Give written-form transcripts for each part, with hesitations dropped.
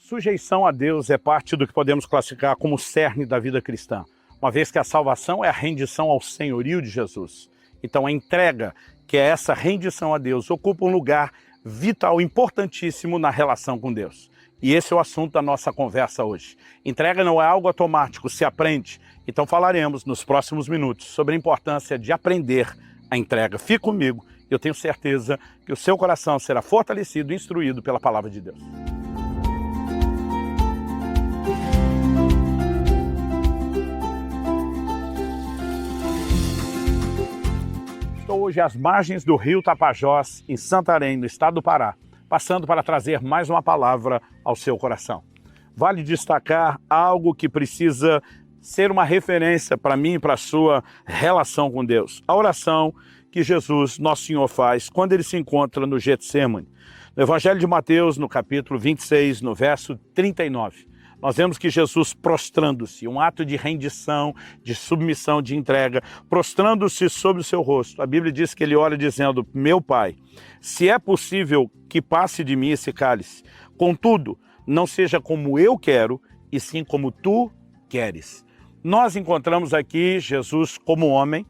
Sujeição a Deus é parte do que podemos classificar como o cerne da vida cristã, uma vez que a salvação é a rendição ao senhorio de Jesus. Então a entrega, que é essa rendição a Deus, ocupa um lugar vital, importantíssimo na relação com Deus. E esse é o assunto da nossa conversa hoje. Entrega não é algo automático, se aprende. Então falaremos nos próximos minutos sobre a importância de aprender a entrega. Fique comigo, eu tenho certeza que o seu coração será fortalecido e instruído pela palavra de Deus. Estou hoje às margens do rio Tapajós, em Santarém, no estado do Pará, passando para trazer mais uma palavra ao seu coração. Vale destacar algo que precisa ser uma referência para mim e para a sua relação com Deus. A oração que Jesus, nosso Senhor, faz quando ele se encontra no Getsêmani. No Evangelho de Mateus, no capítulo 26, no verso 39. Nós vemos que Jesus prostrando-se, um ato de rendição, de submissão, de entrega, prostrando-se sobre o seu rosto. A Bíblia diz que ele ora dizendo: meu Pai, se é possível que passe de mim esse cálice, contudo, não seja como eu quero, e sim como tu queres. Nós encontramos aqui Jesus como homem,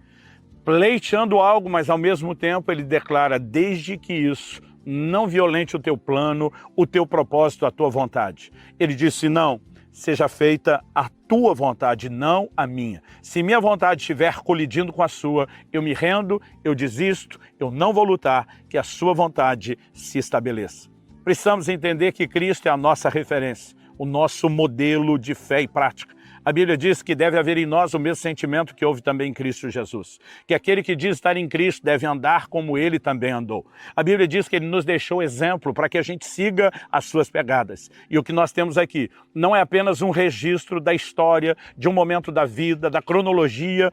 pleiteando algo, mas ao mesmo tempo ele declara: desde que isso não violente o teu plano, o teu propósito, a tua vontade. Ele disse: não, seja feita a tua vontade, não a minha. Se minha vontade estiver colidindo com a sua, eu me rendo, eu desisto, eu não vou lutar, que a sua vontade se estabeleça. Precisamos entender que Cristo é a nossa referência, o nosso modelo de fé e prática. A Bíblia diz que deve haver em nós o mesmo sentimento que houve também em Cristo Jesus. Que aquele que diz estar em Cristo deve andar como ele também andou. A Bíblia diz que ele nos deixou exemplo para que a gente siga as suas pegadas. E o que nós temos aqui não é apenas um registro da história, de um momento da vida, da cronologia,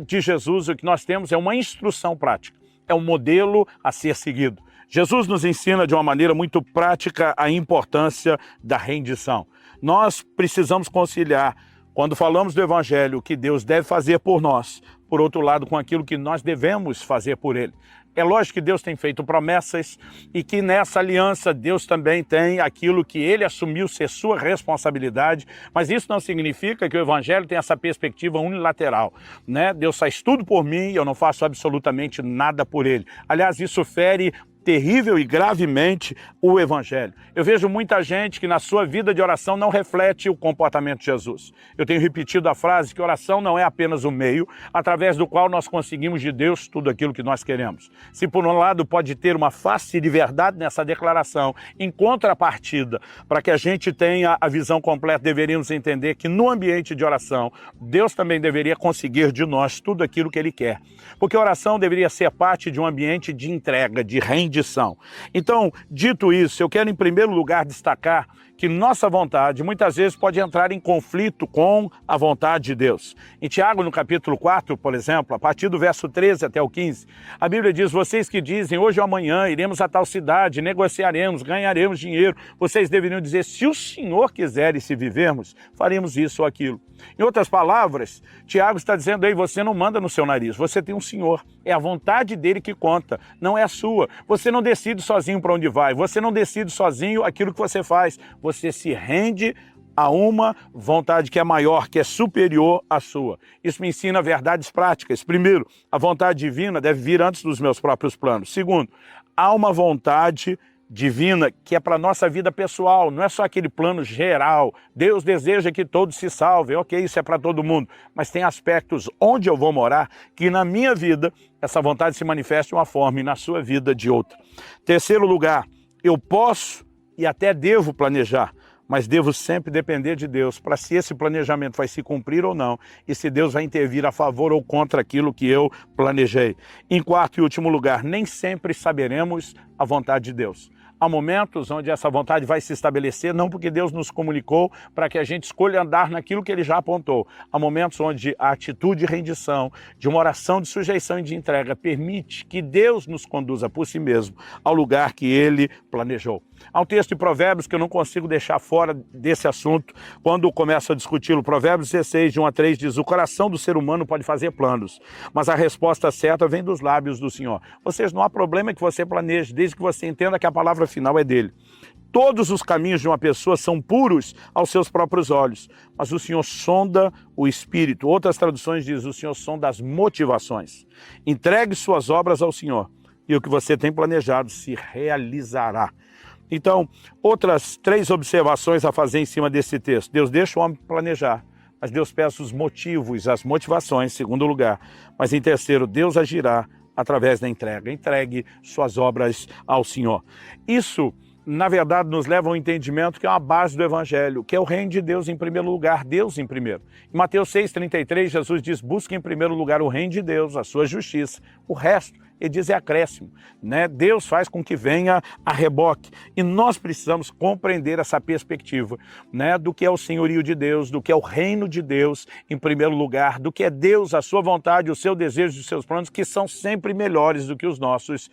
de Jesus. O que nós temos é uma instrução prática. É um modelo a ser seguido. Jesus nos ensina de uma maneira muito prática a importância da rendição. Nós precisamos conciliar, quando falamos do Evangelho, o que Deus deve fazer por nós, por outro lado, com aquilo que nós devemos fazer por Ele. É lógico que Deus tem feito promessas e que nessa aliança Deus também tem aquilo que Ele assumiu ser sua responsabilidade, mas isso não significa que o Evangelho tem essa perspectiva unilateral. Deus faz tudo por mim e eu não faço absolutamente nada por Ele. Aliás, isso fere terrível e gravemente o Evangelho. Eu vejo muita gente que na sua vida de oração não reflete o comportamento de Jesus. Eu tenho repetido a frase que oração não é apenas o meio através do qual nós conseguimos de Deus tudo aquilo que nós queremos. Se por um lado pode ter uma face de verdade nessa declaração, em contrapartida, para que a gente tenha a visão completa, deveríamos entender que no ambiente de oração, Deus também deveria conseguir de nós tudo aquilo que Ele quer. Porque a oração deveria ser parte de um ambiente de entrega, de rendição. Então, dito isso, eu quero em primeiro lugar destacar que nossa vontade muitas vezes pode entrar em conflito com a vontade de Deus. Em Tiago, no capítulo 4, por exemplo, a partir do verso 13 até o 15, a Bíblia diz: vocês que dizem, hoje ou amanhã iremos a tal cidade, negociaremos, ganharemos dinheiro, vocês deveriam dizer, se o Senhor quiser e se vivermos, faremos isso ou aquilo. Em outras palavras, Tiago está dizendo: ei, você não manda no seu nariz, você tem um Senhor, é a vontade dele que conta, não é a sua. Você não decide sozinho para onde vai, você não decide sozinho aquilo que você faz, você se rende a uma vontade que é maior, que é superior à sua. Isso me ensina verdades práticas. Primeiro, a vontade divina deve vir antes dos meus próprios planos. Segundo, há uma vontade divina que é para a nossa vida pessoal, não é só aquele plano geral. Deus deseja que todos se salvem, ok, isso é para todo mundo, mas tem aspectos onde eu vou morar que na minha vida essa vontade se manifesta de uma forma e na sua vida de outra. Terceiro lugar, eu posso e até devo planejar, mas devo sempre depender de Deus para se esse planejamento vai se cumprir ou não e se Deus vai intervir a favor ou contra aquilo que eu planejei. Em quarto e último lugar, nem sempre saberemos a vontade de Deus. Há momentos onde essa vontade vai se estabelecer, não porque Deus nos comunicou para que a gente escolha andar naquilo que Ele já apontou. Há momentos onde a atitude de rendição, de uma oração de sujeição e de entrega, permite que Deus nos conduza por si mesmo ao lugar que Ele planejou. Há um texto de Provérbios que eu não consigo deixar fora desse assunto, quando começo a discuti-lo. Provérbios 16, de 1 a 3, diz: o coração do ser humano pode fazer planos, mas a resposta certa vem dos lábios do Senhor. Ou seja, não há problema que você planeje, desde que você entenda que a palavra final é dele. Todos os caminhos de uma pessoa são puros aos seus próprios olhos, mas o Senhor sonda o espírito. Outras traduções dizem, o Senhor sonda as motivações. Entregue suas obras ao Senhor e o que você tem planejado se realizará. Então, outras 3 observações a fazer em cima desse texto. Deus deixa o homem planejar, mas Deus peça os motivos, as motivações, em segundo lugar. Mas em terceiro, Deus agirá através da entrega. Entregue suas obras ao Senhor. Isso, na verdade, nos leva ao entendimento que é uma base do Evangelho, que é o reino de Deus em primeiro lugar, Deus em primeiro. Em Mateus 6,33, Jesus diz, busque em primeiro lugar o reino de Deus, a sua justiça. O resto, ele diz, é acréscimo, né? Deus faz com que venha a reboque. E nós precisamos compreender essa perspectiva, né? Do que é o senhorio de Deus, do que é o reino de Deus em primeiro lugar, do que é Deus, a sua vontade, o seu desejo, os seus planos, que são sempre melhores do que os nossos,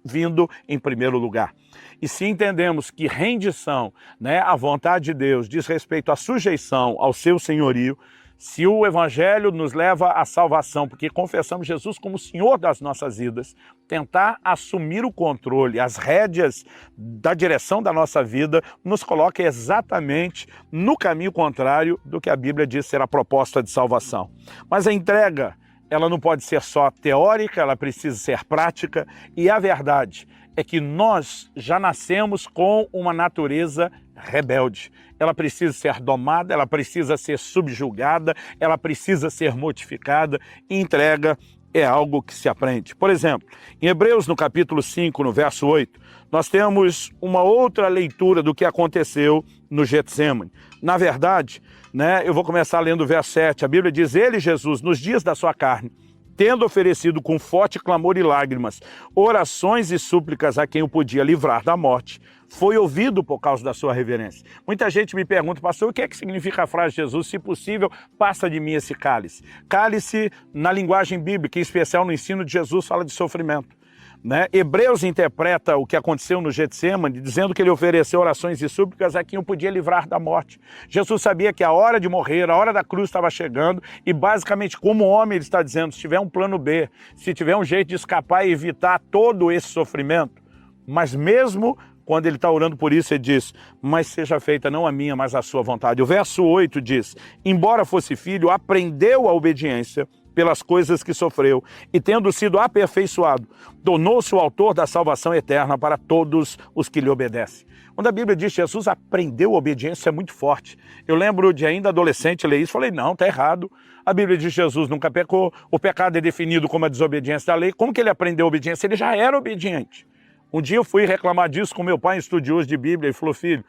vindo em primeiro lugar. E se entendemos que rendição, né, à vontade de Deus diz respeito à sujeição ao seu senhorio, se o Evangelho nos leva à salvação, porque confessamos Jesus como Senhor das nossas vidas, tentar assumir o controle, as rédeas da direção da nossa vida, nos coloca exatamente no caminho contrário do que a Bíblia diz ser a proposta de salvação. Mas a entrega, ela não pode ser só teórica, ela precisa ser prática, e a verdade é que nós já nascemos com uma natureza rebelde. Ela precisa ser domada, ela precisa ser subjugada, ela precisa ser mortificada, e entrega é algo que se aprende. Por exemplo, em Hebreus, no capítulo 5, no verso 8, nós temos uma outra leitura do que aconteceu no Getsemane. Na verdade, né, eu vou começar lendo o verso 7, a Bíblia diz, ele, Jesus, nos dias da sua carne, tendo oferecido com forte clamor e lágrimas, orações e súplicas a quem o podia livrar da morte, foi ouvido por causa da sua reverência. Muita gente me pergunta, pastor, o que é que significa a frase de Jesus? Se possível, passa de mim esse cálice. Cálice, na linguagem bíblica, em especial no ensino de Jesus, fala de sofrimento. Né? Hebreus interpreta o que aconteceu no Getsemane, dizendo que ele ofereceu orações e súplicas a quem o podia livrar da morte. Jesus sabia que a hora de morrer, a hora da cruz estava chegando, e basicamente, como homem, ele está dizendo, se tiver um plano B, se tiver um jeito de escapar e evitar todo esse sofrimento, mas mesmo quando ele está orando por isso, ele diz, mas seja feita não a minha, mas a sua vontade. O verso 8 diz, embora fosse filho, aprendeu a obediência pelas coisas que sofreu, e tendo sido aperfeiçoado, tornou-se o autor da salvação eterna para todos os que lhe obedecem. Quando a Bíblia diz que Jesus aprendeu a obediência, é muito forte. Eu lembro de ainda adolescente ler isso, falei, não, está errado. A Bíblia diz que Jesus nunca pecou, o pecado é definido como a desobediência da lei. Como que ele aprendeu a obediência? Ele já era obediente. Um dia eu fui reclamar disso com meu pai, estudioso de Bíblia, e falou, filho,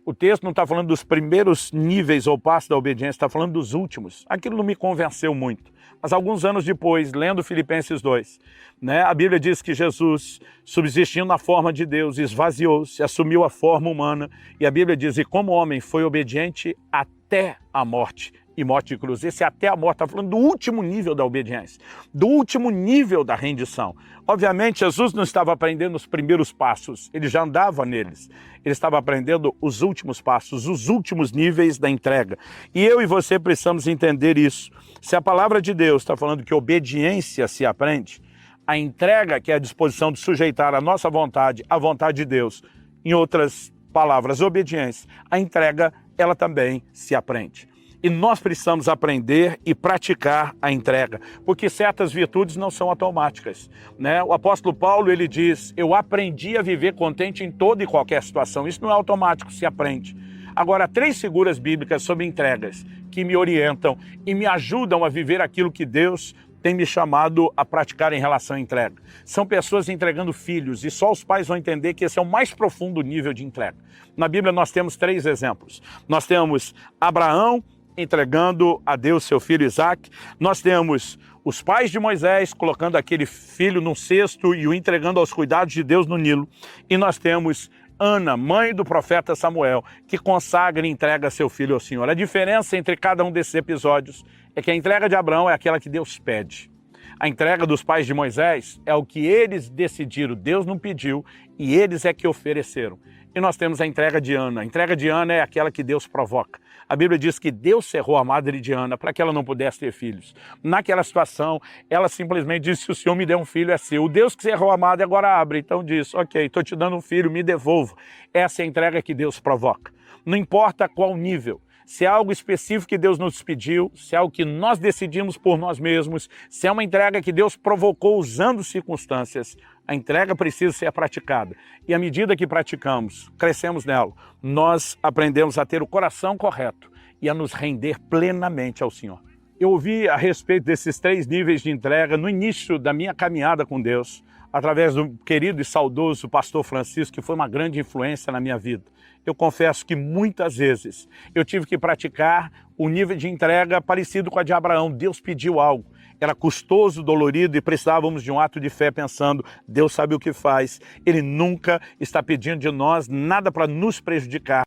o texto não está falando dos primeiros níveis ou passos da obediência, está falando dos últimos. Aquilo não me convenceu muito. Mas alguns anos depois, lendo Filipenses 2, né, a Bíblia diz que Jesus, subsistindo na forma de Deus, esvaziou-se, assumiu a forma humana. E a Bíblia diz, e como homem foi obediente até a morte, e morte de cruz. Esse até a morte está falando do último nível da obediência, do último nível da rendição. Obviamente, Jesus não estava aprendendo os primeiros passos, ele já andava neles. Ele estava aprendendo os últimos passos, os últimos níveis da entrega. E eu e você precisamos entender isso. Se a palavra de Deus está falando que obediência se aprende, a entrega, que é a disposição de sujeitar a nossa vontade à vontade de Deus, em outras palavras, obediência, a entrega, ela também se aprende. E nós precisamos aprender e praticar a entrega, porque certas virtudes não são automáticas, né? O apóstolo Paulo, ele diz, eu aprendi a viver contente em toda e qualquer situação. Isso não é automático, se aprende. Agora, 3 figuras bíblicas sobre entregas que me orientam e me ajudam a viver aquilo que Deus tem me chamado a praticar em relação à entrega. São pessoas entregando filhos, e só os pais vão entender que esse é o mais profundo nível de entrega. Na Bíblia nós temos 3 exemplos. Nós temos Abraão entregando a Deus seu filho Isaque. Nós temos os pais de Moisés colocando aquele filho num cesto e o entregando aos cuidados de Deus no Nilo. E nós temos Ana, mãe do profeta Samuel, que consagra e entrega seu filho ao Senhor. A diferença entre cada um desses episódios é que a entrega de Abraão é aquela que Deus pede. A entrega dos pais de Moisés é o que eles decidiram, Deus não pediu, e eles é que ofereceram. e nós temos a entrega de Ana. A entrega de Ana é aquela que Deus provoca. A Bíblia diz que Deus cerrou a madre de Ana para que ela não pudesse ter filhos. Naquela situação, ela simplesmente disse: se o Senhor me der um filho, é seu. O Deus que cerrou a madre agora abre. Então diz: ok, estou te dando um filho, me devolvo. Essa é a entrega que Deus provoca. Não importa qual nível. Se é algo específico que Deus nos pediu, se é algo que nós decidimos por nós mesmos, se é uma entrega que Deus provocou usando circunstâncias, a entrega precisa ser praticada. E à medida que praticamos, crescemos nela, nós aprendemos a ter o coração correto e a nos render plenamente ao Senhor. Eu ouvi a respeito desses 3 níveis de entrega no início da minha caminhada com Deus, através do querido e saudoso pastor Francisco, que foi uma grande influência na minha vida. Eu confesso que muitas vezes eu tive que praticar um nível de entrega parecido com a de Abraão. Deus pediu algo, era custoso, dolorido e precisávamos de um ato de fé pensando: Deus sabe o que faz, Ele nunca está pedindo de nós nada para nos prejudicar.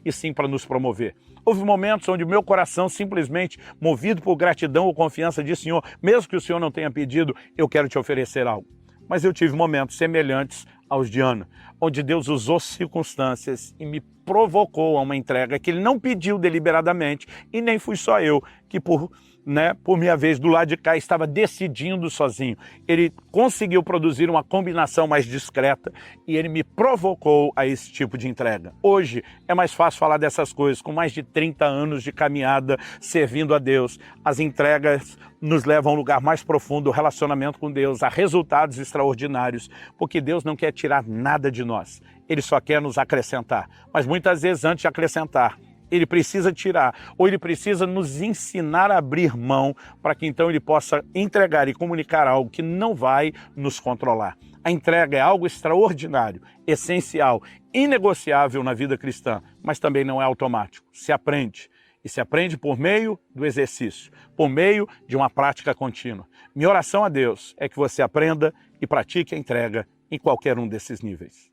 E sim para nos promover. Houve momentos onde o meu coração simplesmente, movido por gratidão ou confiança, disse: Senhor, mesmo que o Senhor não tenha pedido, eu quero te oferecer algo. Mas eu tive momentos semelhantes aos de Ana, onde Deus usou circunstâncias e me provocou a uma entrega que Ele não pediu deliberadamente, e nem fui só eu que por minha vez, do lado de cá, estava decidindo sozinho. Ele conseguiu produzir uma combinação mais discreta e ele me provocou a esse tipo de entrega. Hoje é mais fácil falar dessas coisas, com mais de 30 anos de caminhada servindo a Deus. As entregas nos levam a um lugar mais profundo, o relacionamento com Deus, a resultados extraordinários, porque Deus não quer tirar nada de nós, Ele só quer nos acrescentar. Mas muitas vezes, antes de acrescentar, Ele precisa tirar, ou Ele precisa nos ensinar a abrir mão para que então Ele possa entregar e comunicar algo que não vai nos controlar. A entrega é algo extraordinário, essencial, inegociável na vida cristã, mas também não é automático. Se aprende, e se aprende por meio do exercício, por meio de uma prática contínua. Minha oração a Deus é que você aprenda e pratique a entrega em qualquer um desses níveis.